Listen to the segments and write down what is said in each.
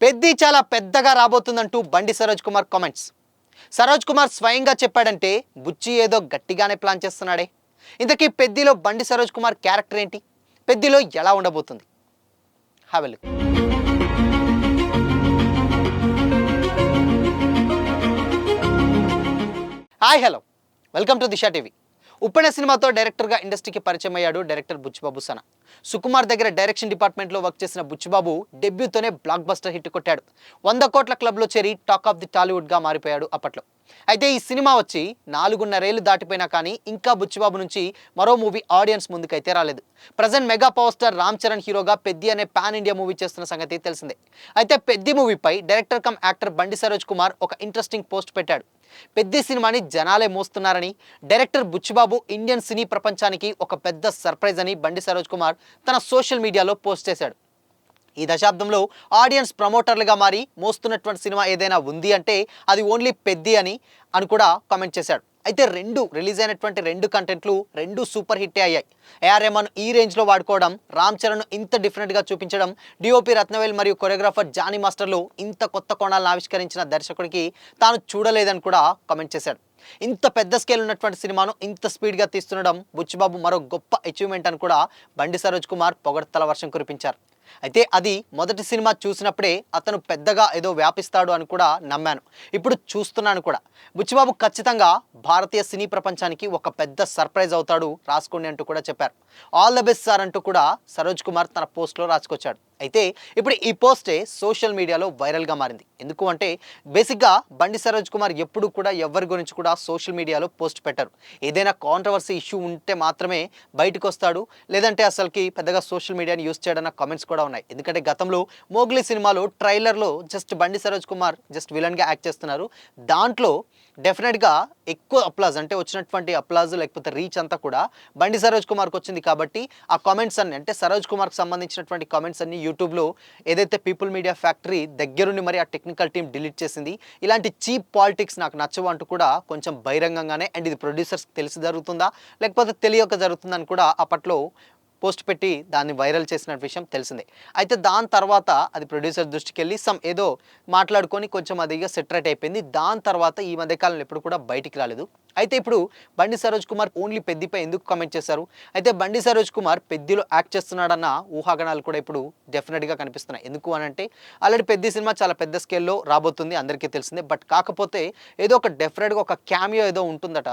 పెద్ది చాలా పెద్దగా రాబోతుందంటూ బండి సరోజ్ కుమార్ కామెంట్స్. సరోజ్ కుమార్ స్వయంగా చెప్పాడంటే బుచ్చి ఏదో గట్టిగానే ప్లాన్ చేస్తున్నాడే. ఇంతకీ పెద్దిలో బండి సరోజ్ కుమార్ క్యారెక్టర్ ఏంటి? పెద్దిలో ఎలా ఉండబోతుంది? Have a look. Hi hello, welcome to Disha TV. Uppena సినిమాతో డైరెక్టర్గా ఇండస్ట్రీకి పరిచయం అయ్యాడు డైరెక్టర్ బుచ్చిబాబు సన. సుకుమార్ దగ్గర డైరెక్షన్ డిపార్ట్మెంట్లో వర్క్ చేసిన బుచ్చిబాబు డెబ్యూతోనే బ్లాక్ బస్టర్ హిట్ కొట్టాడు. 100 కోట్ల క్లబ్లో చేరి టాక్ ఆఫ్ ది టాలీవుడ్గా మారిపోయాడు అప్పట్లో. అయితే ఈ సినిమా వచ్చి 4.5 దాటిపోయినా కానీ ఇంకా బుచ్చిబాబు నుంచి మరో మూవీ ఆడియన్స్ ముందుకైతే రాలేదు. Present mega power star Ram Charan హీరోగా పెద్ది అనే పాన్ ఇండియా మూవీ చేస్తున్న సంగతి తెలిసిందే. అయితే పెద్ది మూవీపై డైరెక్టర్ కమ్ యాక్టర్ బండి సరోజ్ కుమార్ ఒక ఇంట్రెస్టింగ్ పోస్ట్ పెట్టాడు. పెద్ది సినిమాని జనాలే మోస్తున్నారని, డైరెక్టర్ బుచ్చిబాబు ఇండియన్ సినీ ప్రపంచానికి ఒక పెద్ద సర్ప్రైజ్ అని బండి సరోజ్ కుమార్ తన సోషల్ మీడియాలో పోస్ట్ చేశాడు. ఈ దశాబ్దంలో ఆడియన్స్ ప్రమోటర్లుగా మారి మోస్తున్నటువంటి సినిమా ఏదైనా ఉంది అంటే అది ఓన్లీ పెద్ది అని కూడా కామెంట్ చేశాడు. అయితే రిలీజ్ అయినటువంటి రెండు కంటెంట్లు సూపర్ హిట్టే అయ్యాయి. ఏఆర్ రెహమాన్ ఈ రేంజ్లో వాడుకోవడం, రామ్ చరణ్ ఇంత డిఫరెంట్గా చూపించడం, డిఓపి రత్నవేల్ మరియు కొరియోగ్రాఫర్ జానీ మాస్టర్లు ఇంత కొత్త కోణాలను ఆవిష్కరించిన దర్శకుడికి తాను చూడలేదని కూడా కామెంట్ చేశాడు. ఇంత పెద్ద స్కేల్ ఉన్నటువంటి సినిమాను ఇంత స్పీడ్గా తీస్తుండడం బుచ్చిబాబు మరో గొప్ప అచీవ్మెంట్ అని కూడా బండి సరోజ్ కుమార్ పొగడ్తల వర్షం కురిపించారు. అయితే అది మొదటి సినిమా చూసినప్పుడే అతను పెద్దగా ఏదో వ్యాపిస్తాడు అని కూడా నమ్మాను, ఇప్పుడు చూస్తున్నాను కూడా. బుచ్చిబాబు ఖచ్చితంగా భారతీయ సినీ ప్రపంచానికి ఒక పెద్ద సర్ప్రైజ్ అవుతాడు, రాసుకోండి అంటూ కూడా చెప్పారు. ఆల్ ద బెస్ట్ సార్ అంటూ కూడా సరోజ్ కుమార్ తన పోస్ట్లో రాసుకొచ్చాడు. అయితే ఇప్పుడు ఈ పోస్టే సోషల్ మీడియాలో వైరల్గా మారింది. ఎందుకు అంటే బేసిక్గా బండి సరోజ్ కుమార్ ఎప్పుడు కూడా ఎవరి గురించి కూడా సోషల్ మీడియాలో పోస్ట్ పెట్టారు. ఏదైనా కాంట్రవర్సీ ఇష్యూ ఉంటే మాత్రమే బయటకు వస్తాడు, లేదంటే అసలుకి పెద్దగా సోషల్ మీడియాని యూస్ చేయడన్న కామెంట్స్ కూడా ఉన్నాయి. ఎందుకంటే గతంలో మోగ్లీ సినిమాలో ట్రైలర్లో జస్ట్ బండి సరోజ్ కుమార్ జస్ట్ విలన్గా యాక్ట్ చేస్తున్నారు. దాంట్లో డెఫినెట్గా ఎక్కువ అప్లాజ్ అంటే వచ్చినటువంటి అప్లాజ్ లేకపోతే రీచ్ అంతా కూడా బండి సరోజ్ కుమార్కి వచ్చింది. కాబట్టి ఆ కామెంట్స్ అన్ని అంటే సరోజ్ కుమార్కి సంబంధించినటువంటి కామెంట్స్ అన్ని యూట్యూబ్లో ఏదైతే పీపుల్ మీడియా ఫ్యాక్టరీ దగ్గరుండి మరి ఆ టెక్నికల్ టీం డిలీట్ చేసింది. ఇలాంటి చీప్ పాలిటిక్స్ నాకు నచ్చవు అంటూ కూడా కొంచెం బహిరంగంగానే, అండ్ ఇది ప్రొడ్యూసర్స్కి తెలిసి జరుగుతుందా లేకపోతే తెలియక జరుగుతుందని కూడా అప్పట్లో పోస్ట్ పెట్టి దాన్ని వైరల్ చేసిన విషయం తెలిసిందే. అయితే దాని తర్వాత అది ప్రొడ్యూసర్ దృష్టికి వెళ్ళి ఏదో మాట్లాడుకొని కొంచెం అదిగా సెటరేట్ అయిపోయింది. దాని తర్వాత ఈ మధ్యకాలంలో ఎప్పుడు కూడా బయటికి రాలేదు. అయితే ఇప్పుడు బండి సరోజ్ కుమార్ ఓన్లీ పెద్దిపై ఎందుకు కామెంట్ చేశారు? అయితే బండి సరోజ్ కుమార్ పెద్దిలో యాక్ట్ చేస్తున్నాడన్న ఊహాగణాలు కూడా ఇప్పుడు డెఫినెట్గా కనిపిస్తున్నాయి. ఎందుకు అని అంటే ఆల్రెడీ పెద్ది సినిమా చాలా పెద్ద స్కేల్లో రాబోతుంది, అందరికీ తెలిసిందే. బట్ కాకపోతే ఏదో ఒక డెఫినెట్గా ఒక క్యామియో ఏదో ఉంటుందట.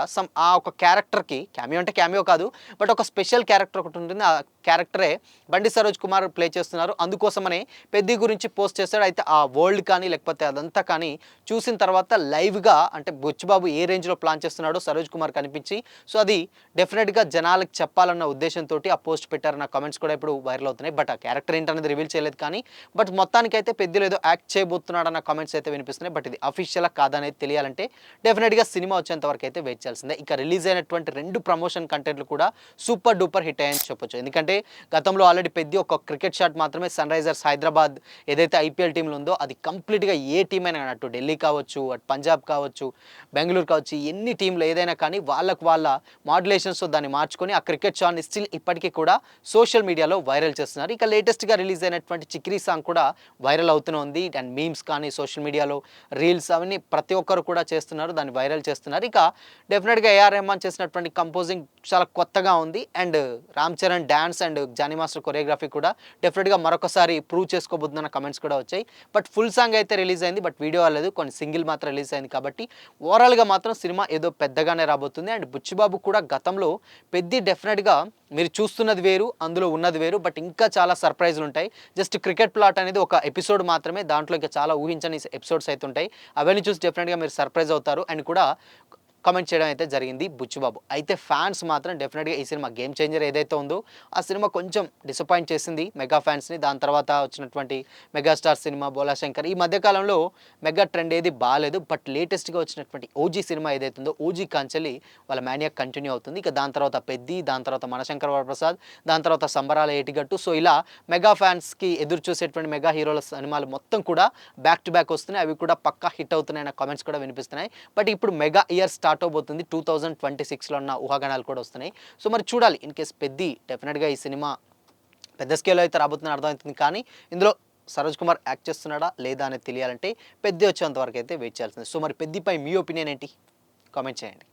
ఆ ఒక క్యారెక్టర్కి, క్యామియో అంటే క్యామియో కాదు బట్ ఒక స్పెషల్ క్యారెక్టర్ ఒకటి ఉంటుంది. ఆ క్యారెక్టరే బండి సరోజ్ కుమార్ ప్లే చేస్తున్నారు. అందుకోసమనే పెద్ది గురించి పోస్ట్ చేశాడు. అయితే ఆ వరల్డ్ కానీ లేకపోతే అదంతా కానీ చూసిన తర్వాత లైవ్గా అంటే బుచ్చిబాబు ఏ రేంజ్లో ప్లాన్ చేస్తున్నాడు సరోజ్ కుమార్ కనిపించి, సో అది డెఫినెట్గా జనాలకు చెప్పాలన్న ఉద్దేశంతో ఆ పోస్ట్ పెట్టారన్న కామెంట్స్ కూడా ఇప్పుడు వైరల్ అవుతున్నాయి. బట్ ఆ క్యారెక్టర్ ఏంటనేది రివీల్ చేయలేదు. కానీ బట్ మొత్తానికైతే పెద్దిలో ఏదో యాక్ట్ చేయబోతున్నాడు అన్న కామెంట్స్ అయితే వినిపిస్తున్నాయి. బట్ ఇది అఫీషియల్ కాదనేది తెలియాలంటే డెఫినెట్గా సినిమా వచ్చేంత వరకు అయితే వెయిట్ చేయాల్సిందే. ఇక రిలీజ్ అయినటువంటి 2 ప్రమోషన్ కంటెంట్లు కూడా సూపర్ డూపర్ హిట్ అయ్యాయని చెప్పొచ్చు. ఎందుకంటే గతంలో ఆల్రెడీ పెద్ది ఒక క్రికెట్ షాట్ మాత్రమే సన్ రైజర్స్ హైదరాబాద్ ఏదైతే ఐపీఎల్ టీంలో ఉందో అది కంప్లీట్గా ఏ టీం అయినా, అటు ఢిల్లీ కావచ్చు, అటు పంజాబ్ కావచ్చు, బెంగళూరు కావచ్చు, ఎన్ని టీంలు ఏదైనా కానీ వాళ్ళ మాడ్యులేషన్స్తో దాన్ని మార్చుకొని ఆ క్రికెట్ షాట్ని స్టిల్ ఇప్పటికీ కూడా సోషల్ మీడియాలో వైరల్ చేస్తున్నారు. ఇక లేటెస్ట్గా రిలీజ్ అయినటువంటి చిక్రీ సాంగ్ కూడా వైరల్ అవుతూనే ఉంది. అండ్ మీమ్స్ కానీ సోషల్ మీడియాలో రీల్స్ అవన్నీ ప్రతి ఒక్కరు కూడా చేస్తున్నారు, దాన్ని వైరల్ చేస్తున్నారు. ఇక డెఫినెట్గా ఏఆర్ రెహమాన్ చేసినటువంటి కంపోజింగ్ చాలా కొత్తగా ఉంది. And Ram Charan dance and Jani master choreography కూడా డెఫినెట్గా మరొకసారి ప్రూవ్ చేసుకోబోతుందన్న కమెంట్స్ కూడా వచ్చాయి. బట్ ఫుల్ సాంగ్ అయితే రిలీజ్ అయింది, బట్ వీడియో అవ్వలేదు, కొన్ని సింగిల్ మాత్రం రిలీజ్ అయింది. కాబట్టి ఓవరాల్గా మాత్రం సినిమా ఏదో పెద్దగానే రాబోతుంది. అండ్ బుచ్చిబాబు కూడా గతంలో పెద్ది డెఫినెట్గా మీరు చూస్తున్నది వేరు, అందులో ఉన్నది వేరు, బట్ ఇంకా చాలా సర్ప్రైజ్లు ఉంటాయి. జస్ట్ క్రికెట్ ప్లాట్ అనేది ఒక ఎపిసోడ్ మాత్రమే, దాంట్లో ఇంకా చాలా ఊహించని ఎపిసోడ్స్ అయితే ఉంటాయి. అవన్నీ చూసి డెఫినెట్గా మీరు సర్ప్రైజ్ అవుతారు అని కూడా కామెంట్ చేయడం అయితే జరిగింది బుచ్చిబాబు. అయితే ఫ్యాన్స్ మాత్రం డెఫినెట్గా ఈ సినిమా గేమ్ చేంజర్ ఏదైతే ఉందో ఆ సినిమా కొంచెం డిసప్పాయింట్ చేసింది మెగా ఫ్యాన్స్ని. దాని తర్వాత వచ్చినటువంటి మెగాస్టార్ సినిమా బోలాశంకర్ ఈ మధ్యకాలంలో మెగా ట్రెండ్ ఏది బాగాలేదు. బట్ లేటెస్ట్గా వచ్చినటువంటి ఓజీ సినిమా ఏదైతే ఉందో ఓజీ కాంచెల్లి వాళ్ళ మ్యానియా కంటిన్యూ అవుతుంది. ఇక దాని తర్వాత పెద్ది, దాని తర్వాత మనశంకర్ వరప్రసాద్, దాని తర్వాత సంబరాల ఏటిగట్టు. సో ఇలా మెగా ఫ్యాన్స్కి ఎదురు చూసేటువంటి మెగా హీరోల సినిమాలు మొత్తం కూడా బ్యాక్ టు బ్యాక్ వస్తున్నాయి. అవి కూడా పక్కా హిట్ అవుతున్నాయన్న కామెంట్స్ కూడా వినిపిస్తున్నాయి. బట్ ఇప్పుడు మెగా ఇయర్ స్టార్ట్ అవబోతుంది, 2026లో ఉన్న ఊహాగానాలు కూడా వస్తున్నాయి. సో మరి చూడాలి. ఇన్ కేస్ పెద్ది డెఫినెట్గా ఈ సినిమా పెద్ద స్కేల్లో అయితే రాబోతుందని అర్థమవుతుంది. కానీ ఇందులో సరోజ్ కుమార్ యాక్ట్ చేస్తున్నాడా లేదా అనేది తెలియాలంటే పెద్ద వచ్చేంత వరకు అయితే వెయిట్ చేయాల్సింది. సో మరి పెద్దిపై మీ ఒపీనియన్ ఏంటి? కామెంట్ చేయండి.